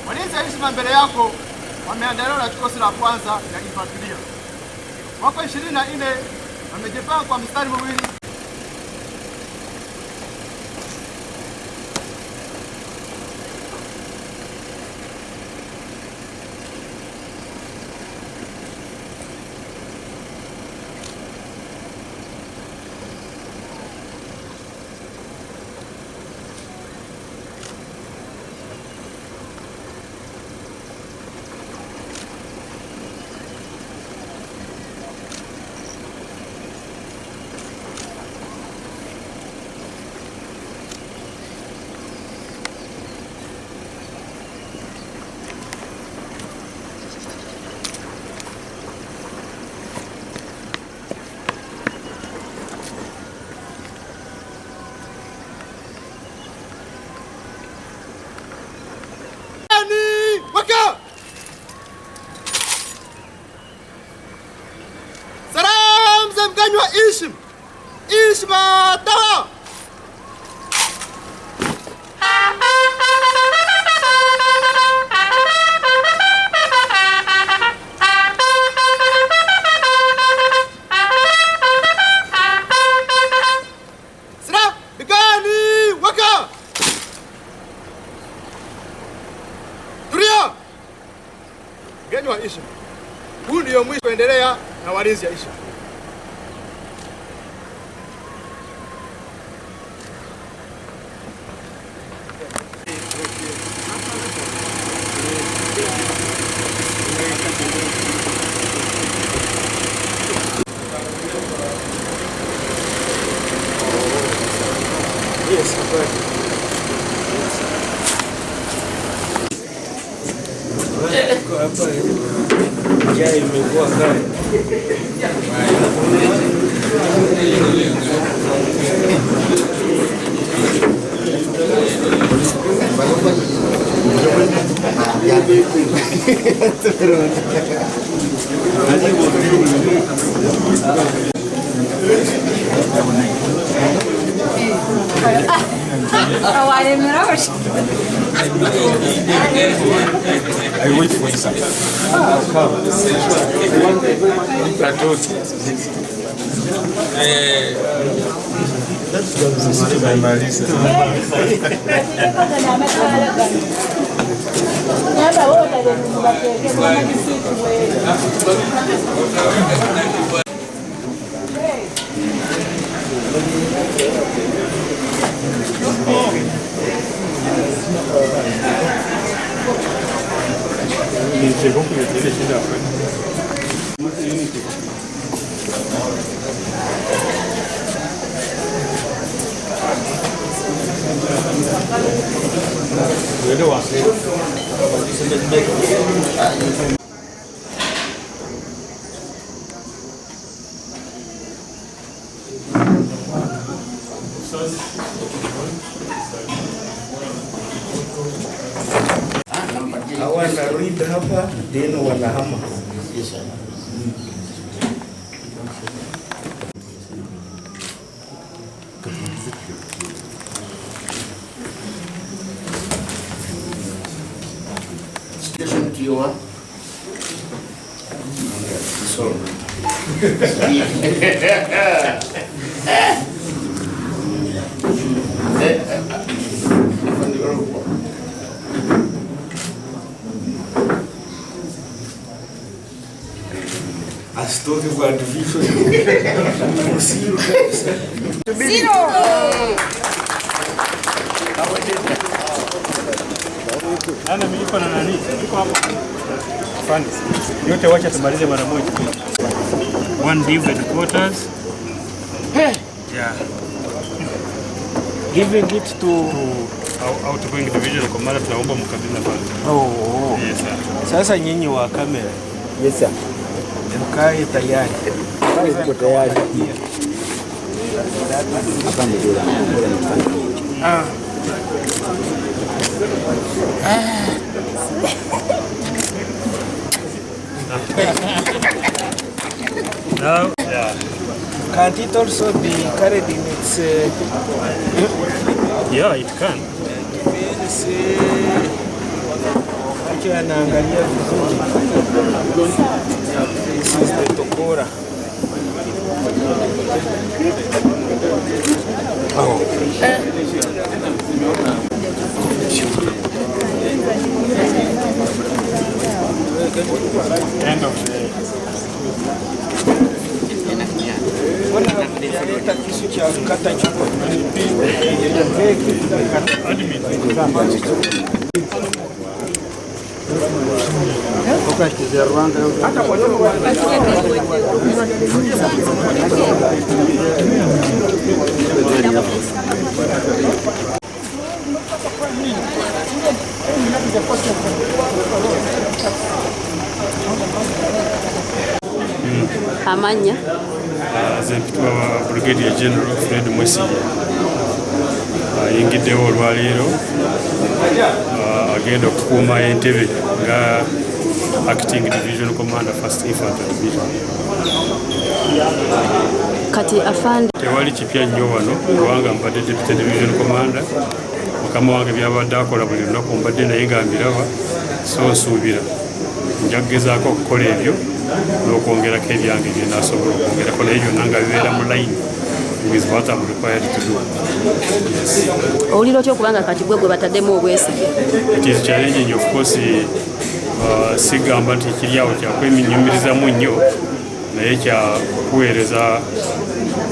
Walinzi wa heshima mbele yako wameandaliwa na kikosi la kwanza ya infanteria. Wako 24 wamejipanga kwa mstari miwili. Ishma tawa sira bigani waka tulia. Mgeni wa Ishma, huu ndio mwisho kuendelea na walinzi ya Ishma. Yes, hapa njia imekuwa kali. I wait for you, sir. I'll come. Wanarudi hapa then wanahama. Yes sir. Station Kiowa. So. Asitoke kwa division. Zero. Ana milipa na nani? Niko hapa. Fans. Yote wacha tumalize mara moja. One leave headquarters. Yeah. Giving it to outgoing division commander tunaomba mkabidhi pale. Oh. Yes sir. Sasa nyinyi wa kamera. Yes sir. Mkae tayari. Mkae tayari. Hapa ndio. Now, yeah. Can't it also be carried in its... Yeah, it can. Anaangalia vizuri. This is the Tokora. Oh. End of the day. Amanya Zempitwa Brigadier General Fred Mwesi yingiddewo olwaleero agenda okukuuma Entebbe nga Acting Division Commander First Infantry Division. Kati afande tewali kipya nnyo wano kubanga mbadde Deputy Division Commander. Mukama wange byabadde akola buli lunaku mbadde naye nga mbiraba, so nsuubira nja kugezaako okukola ebyo n'okwongerako ebyange bye naasobola okwongerako naye byonna nga bibeera mu line with what I'm required to do. Yes. Owulira otya okubanga kati gwe bataddemu obwesige? It is challenging of course. Sigamba nti kiri awo kyakweminyumirizamu nnyo naye kyakuweereza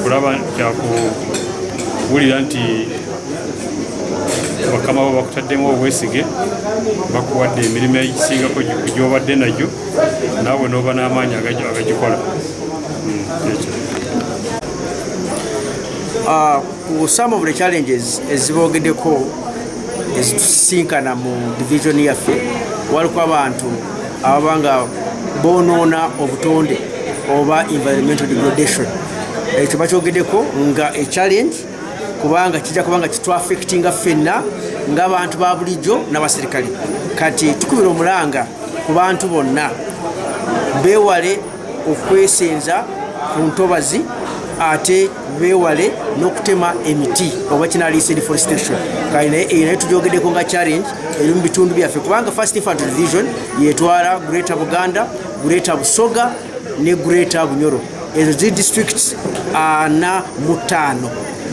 kulaba kyakuwulira nti bakama bo bakutaddemu obwesige bakuwadde emirimu egisingako gy'obadde nagyo naawe n'oba n'amaanyi agagikola. Some of the challenges ezibogeddeko ezitusinkana mu division yaffe waliko abantu ababanga bonoona obutonde oba environmental degradation. Ekyo bakyogeddeko nga challenge kubanga kijja kubanga kitwaffectinga ffenna ng'abantu ba bulijjo n'abaserikale. Kati tukubira omulanga ku bantu bonna beewale okwesenza ku ntobazi ate beewale n'okutema emiti oba kinaliisa deforestation. Kale naye tujogeddeko nga challenge eri mu bitundu byaffe kubanga First Infantry Division yetwala Greater Buganda, Greater Busoga ne Greater Bunyoro. Ezo zi districts 45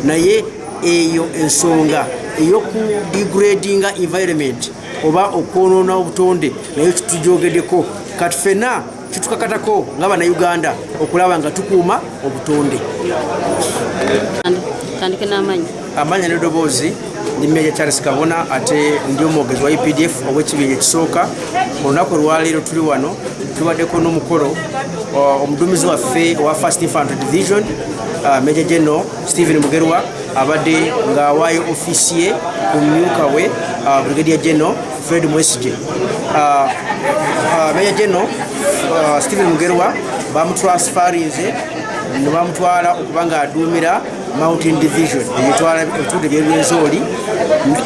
naye eyo ensonga eyoku degradinga environment oba okwonoona obutonde naye tujogeddeko. Kati ffenna kitukakatako nga bannayuganda okulaba nga tukuuma obutonde. Tandike n'amanyi. Amanya n'eddoboozi ndi Major Charles Kabona ate ndi omwogezi wa UPDF ow'ekibinja ekisooka. Olunaku olwaleero tuli wano tubaddeko n'omukolo omuduumizi waffe owa First Infantry Division Major General Stephen Mugerwa abadde ng'awaayo ofiisi ye ku mmyuka we Brigadier General Fred Mwesige. Major General Stephen Mugerwa bamutransferinze ne bamutwala okuba ng'aduumira Mountain Division eyetwala ebitundu by'ebyenzooli.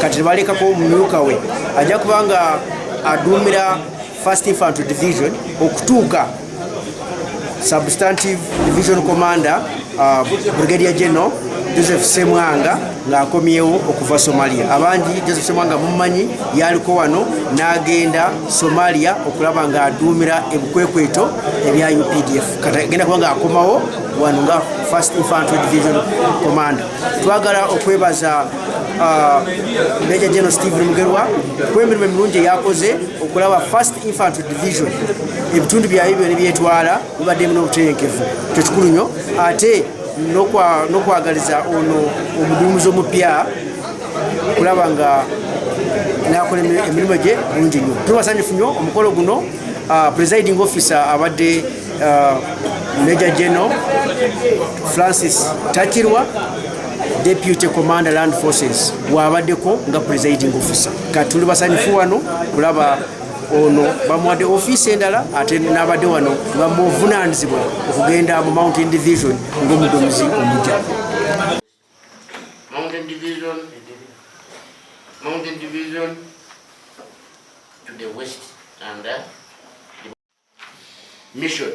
Kati balekako mumyuka we ajja kuba nga aduumira First Infantry Division okutuuka Substantive Division Commander Brigadier General Joseph Semwanga ng'akomyewo okuva Somalia. Abangi Joseph Semwanga mumanyi yaliko wano n'agenda Somalia okulaba ng'aduumira ebikwekweto ebya UPDF. Kati agenda kuba ng'akomawo wano nga First Infantry Division Commander. Twagala okwebaza Major General Stephen Mugerwa kw'emirimu emirungi yakoze okulaba First Infantry Division ebitundu byayo byonna byetwala bibaddemu n'obutebenkevu. Ekyo kikulu nnyo ate n'okwagaliza ono omuduumizi omupya kulaba nga nakola emirimu gye bulungi nnyo. Tubasanyufu nnyo omukolo guno. Presiding Officer abadde Major General Francis Takirwa, Deputy Commander Land Forces waabaddeko nga Presiding Officer. Kati tuli basanyufu wano kulaba ono bamuwadde ofiisi endala ate n'abadde wano bamuvunaanyizibwa okugenda mu Mountain Division ng'omuduumizi omujja. Mountain Division to the west and mission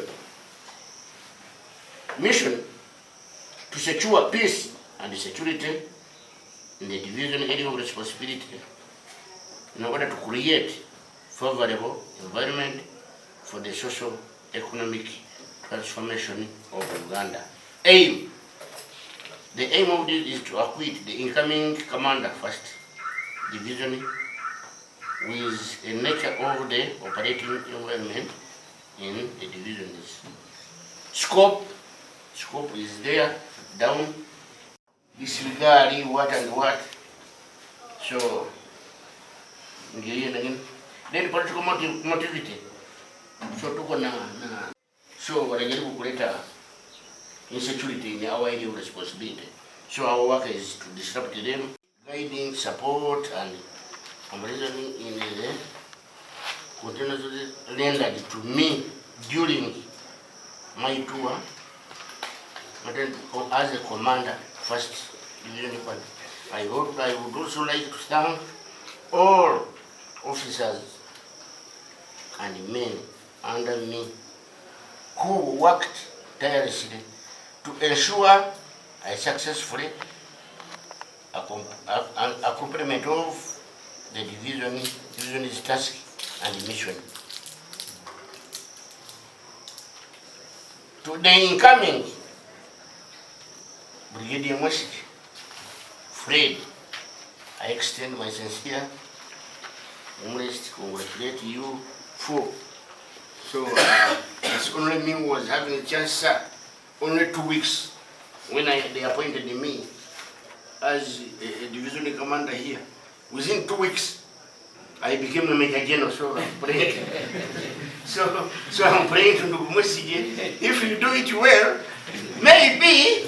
to secure peace and security in the division area of responsibility in order to create favorable environment for the social economic transformation of Uganda. The aim of this is to acquit the incoming commander First Division with a nature of the operating environment in the divisions. Scope is there down, disregarding what and what. So then political motivity. So wanajaribu kuleta insecurity in our area of responsibility. So our work is to disrupt them, guiding, support, and reasoning in the continuously rendered to me during my tour as a commander, First Division. I would also like to thank all officers and men under me who worked tirelessly to ensure a successful accomplishment of the division's task and mission. To the incoming Brigadier Mwesige, Fred, I extend my sincere to congratulate you for. So it's only me who was having a chance, sir. Only 2 weeks when they appointed me as a division commander here. Within 2 weeks, I became a Major General. So I'm praying. so I'm praying to Mwesige. If you do it well, maybe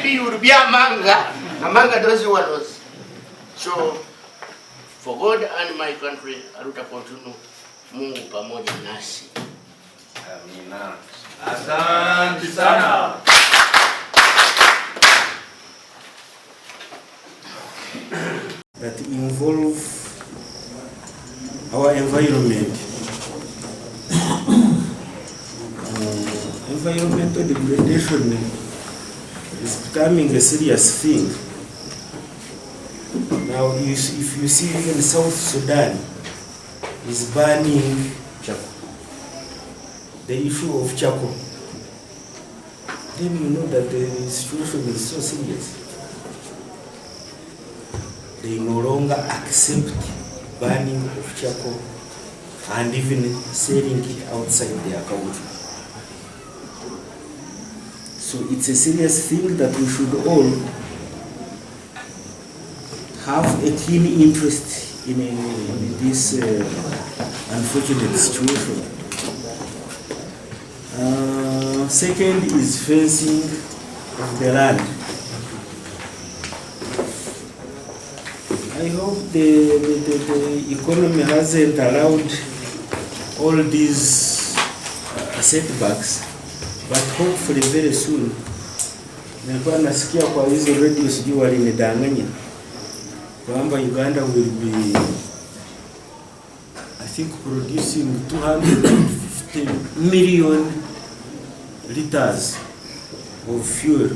you will be among those ones. So for God and my country, aruta continue. Mungu pamoja nasi. Amina. Asante sana. involve our environment. Environmental degradation is becoming a serious thing. Now, if you see even South Sudan is banning the issue of charcoal, then you know that the situation is so serious. They no longer accept banning of charcoal and even selling it outside their country. So it's a serious thing that we should all have a keen interest in this unfortunate situation. Second is fencing of the land. I hope the economy hasn't allowed all these setbacks, but hopefully very soon. Nilikuwa nasikia kwa hizo radio sijui walinidanganya kwamba Uganda will be, I think, producing 250 million liters of fuel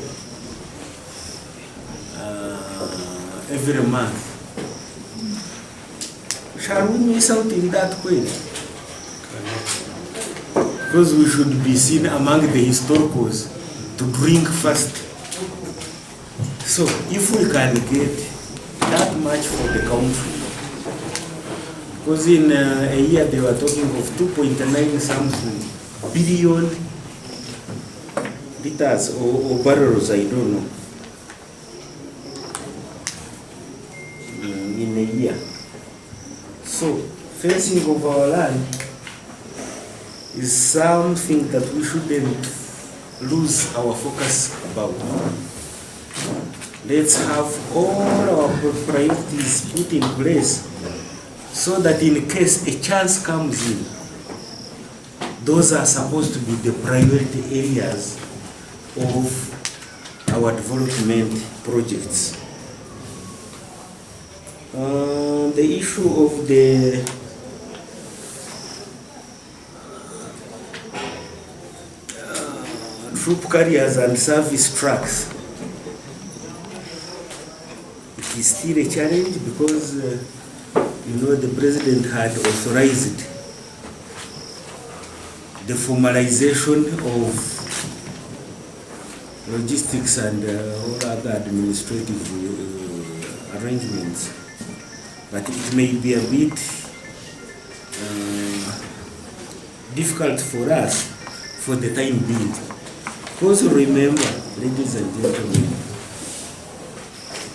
every month. Shall we miss out in that way? Because we should be seen among the historicals to drink first. So if we can get that much for the country, because in a year they were talking of 2.9 something billion liters or barrels, I don't know, in a year. So fencing of our land is something that we shouldn't lose our focus about. Let's have all our priorities put in place so that in case a chance comes in, those are supposed to be the priority areas of our development projects. The issue of the troop carriers and service trucks, it is still a challenge because you know, the president had authorized the formalization of logistics and all other administrative arrangements, but it may be a bit difficult for us for the time being. Because remember, ladies and gentlemen,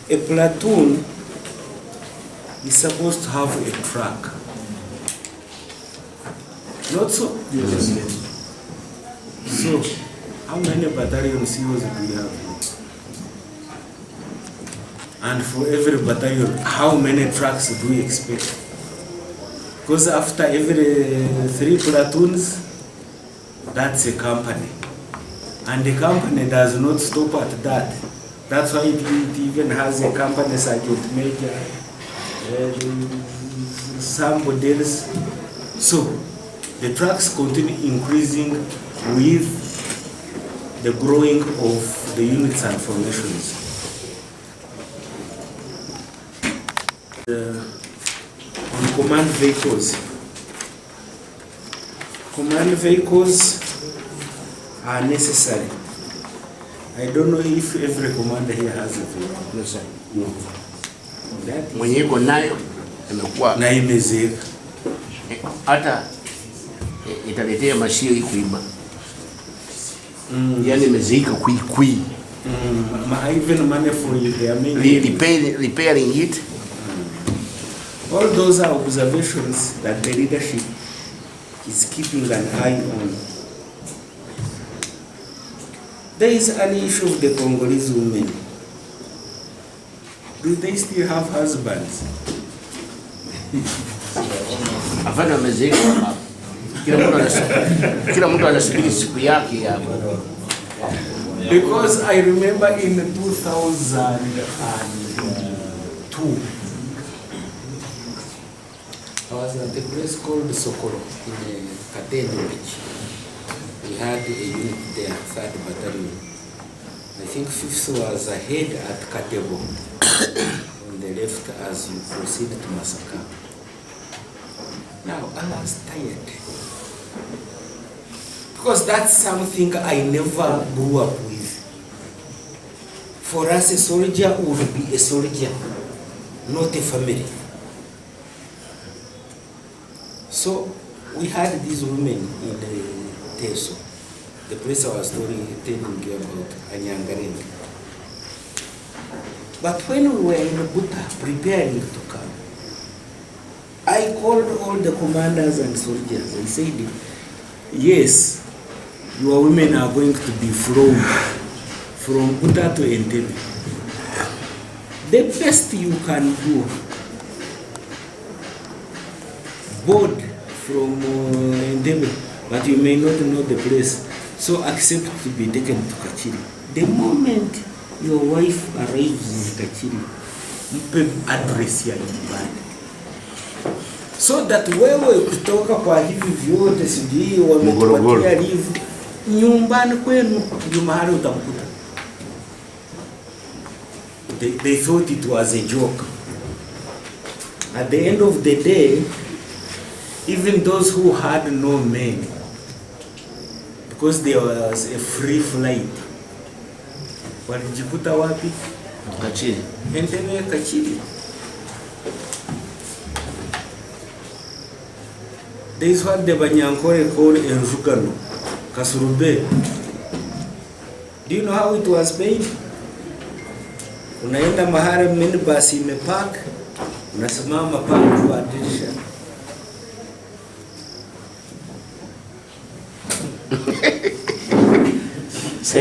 a platoon is supposed to have a truck. Not so? Yes. So, how many battalion CEOs do we have? And for every battalion, how many trucks do we expect? Because after every 3 platoons, that's a company. And the company does not stop at that. That's why it even has a company sergeant major, somebody else. So the trucks continue increasing with the growing of the units and formations. On command vehicles. Command vehicles are necessary. I don't know if every commander here has a vehicle. No, sir. No. Mwenye iko nayo imekuwa Na imezeeka. hata italetea mashio hii kuiba. Yani imezeeka kui. Even money for their main repairing it. All those are observations that the leadership is keeping an eye on. There is an issue of the Congolese women. Do they still have husbands? Afana wamezeeka hapa. Kila mtu anasubiri siku yake ya. Because I remember in 2002, was at a place called Sokolo in Kateni Beach. We had a unit there, 3rd Battalion. I think 5th was ahead at Katebo on the left as you proceed to Masaka. Now, I was tired. Because that's something I never grew up with. For us, a soldier would be a soldier, not a family. So, we had these women in the Teso, the place I was telling you about, Anyangaring. But when we were in Buta preparing to come, I called all the commanders and soldiers. I said, yes, your women are going to be from Buta to Entebbe. The best you can do, board from Entebbe, but you may not know the place, so accept to be taken to Kakiri. The moment your wife arrives in Kakiri, mpe address ya nyumbani, so that wewe kutoka kwa hivi vyote sijui wametupatia live nyumbani kwenu ndio mahali utamkuta. They thought it was a joke. At the end of the day, even those who had no men, because there was a free flight, walijikuta wapi? Kakiri. Entebbe Kakiri. There is what the Banyankore call Enkyukakyuka, Kasurube. Do you know how it was paid? Unaenda mahali minibus imepark, unasimama pale kwa dirisha.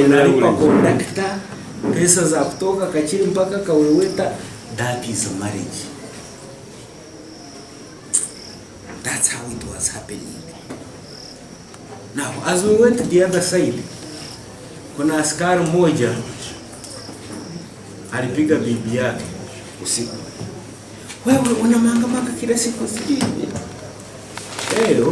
Unalipa kondakta pesa za kutoka Kakiri mpaka Kaweweta. That is marriage. That's how it was happening. Now, as we went to the other side, kuna askari mmoja alipiga bibi yake usiku. Wewe unamangamanga kila siku sijui. Leo